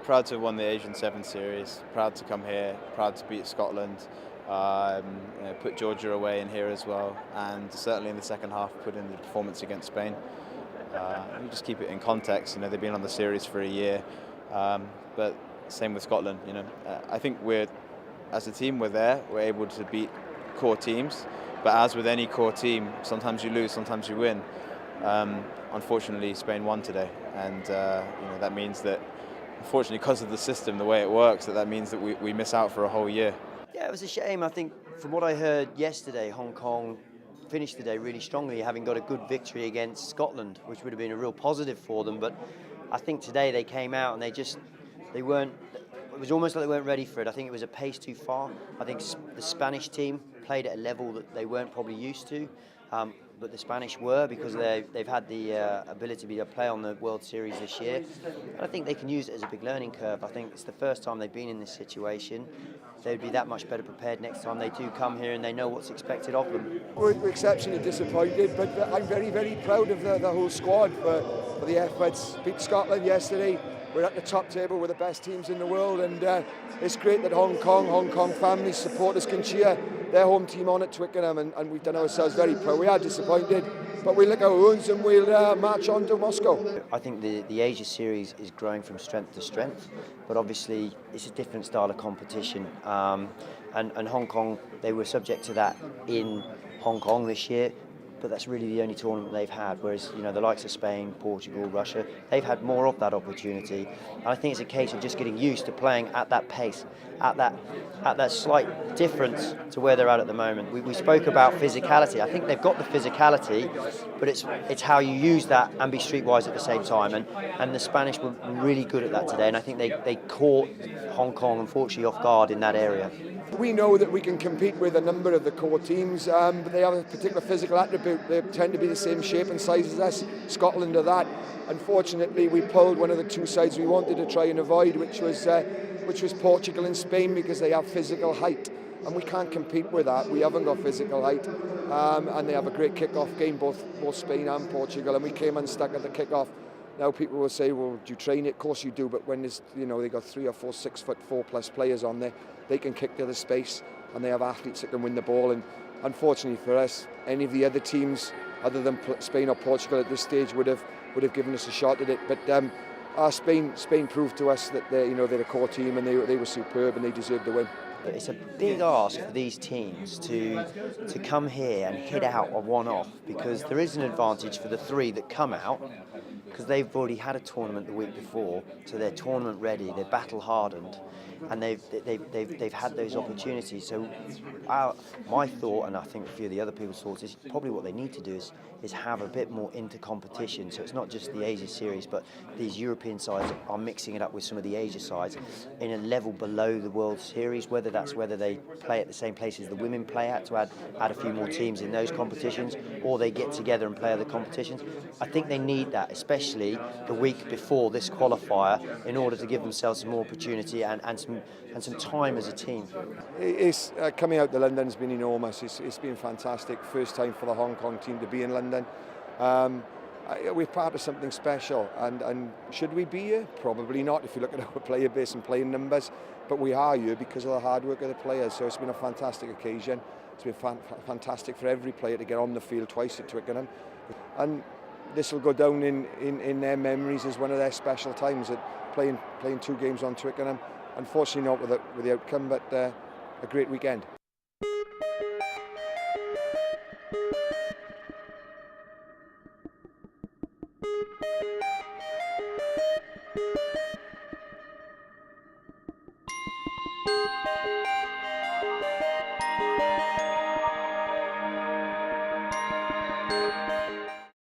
Proud to have won the Asian 7 Series, proud to come here, proud to beat Scotland, put Georgia away in here as well, and certainly in the second half put in the performance against Spain. You just keep it in context, they've been on the series for a year, but same with Scotland, I think as a team we're able to beat core teams, but as with any core team, sometimes you lose, sometimes you win. Unfortunately, Spain won today, and that means that, unfortunately, because of the system, the way it works, that means that we miss out for a whole year. Yeah, it was a shame. I think from what I heard yesterday, Hong Kong finished the day really strongly, having got a good victory against Scotland, which would have been a real positive for them. But I think today they came out and they weren't, it was almost like they weren't ready for it. I think it was a pace too far. I think the Spanish team played at a level that they weren't probably used to. But the Spanish were, because they've had the ability to play on the World Series this year. And I think they can use it as a big learning curve. I think it's the first time they've been in this situation. They'd be that much better prepared next time they do come here, and they know what's expected of them. We're exceptionally disappointed, but I'm very, very proud of the whole squad for the efforts. Beat Scotland yesterday. We're at the top table with the best teams in the world, and it's great that Hong Kong families, supporters can cheer their home team on at Twickenham, and we've done ourselves very proud. We are disappointed, but we lick our wounds and we'll march on to Moscow. I think the Asia Series is growing from strength to strength, but obviously it's a different style of competition. And Hong Kong, they were subject to that in Hong Kong this year, but that's really the only tournament they've had, whereas the likes of Spain, Portugal, Russia, they've had more of that opportunity. And I think it's a case of just getting used to playing at that pace, at that slight difference to where they're at the moment. We spoke about physicality. I think they've got the physicality, but it's how you use that and be streetwise at the same time. And the Spanish were really good at that today, and I think they caught Hong Kong, unfortunately, off guard in that area. We know that we can compete with a number of the core teams, but they have a particular physical attribute. They tend to be the same shape and size as us. Scotland are that. Unfortunately, we pulled one of the two sides we wanted to try and avoid, which was Portugal and Spain, because they have physical height, and we can't compete with that. We haven't got physical height, and they have a great kick-off game, both Spain and Portugal, and we came unstuck at the kick-off. Now people will say, well, do you train it? Of course you do, but when there's, they got 3 or 4 6'4+ players on there, they can kick to the space, and they have athletes that can win the ball. And unfortunately for us, any of the other teams other than Spain or Portugal at this stage would have given us a shot at it. But Spain proved to us that they're a core team, and they were superb, and they deserved the win. It's a big ask for these teams to come here and hit out a one-off, because there is an advantage for the 3 that come out, because they've already had a tournament the week before, so they're tournament ready, they're battle hardened, and they've had those opportunities. So my thought, and I think a few of the other people's thoughts, is probably what they need to do is have a bit more inter-competition. So it's not just the Asia Series, but these European sides are mixing it up with some of the Asia sides in a level below the World Series, whether they play at the same place as the women play at, to add a few more teams in those competitions, or they get together and play other competitions. I think they need that, especially the week before this qualifier, in order to give themselves some more opportunity and some time as a team. It's coming out to London has been enormous. It's been fantastic. First time for the Hong Kong team to be in London. We're part of something special, and should we be here? Probably not, if you look at our player base and playing numbers, but we are here because of the hard work of the players. So it's been a fantastic occasion. It's been fantastic for every player to get on the field twice at Twickenham, and this will go down in their memories as one of their special times, at playing 2 games on Twickenham. Unfortunately not with the outcome, but a great weekend.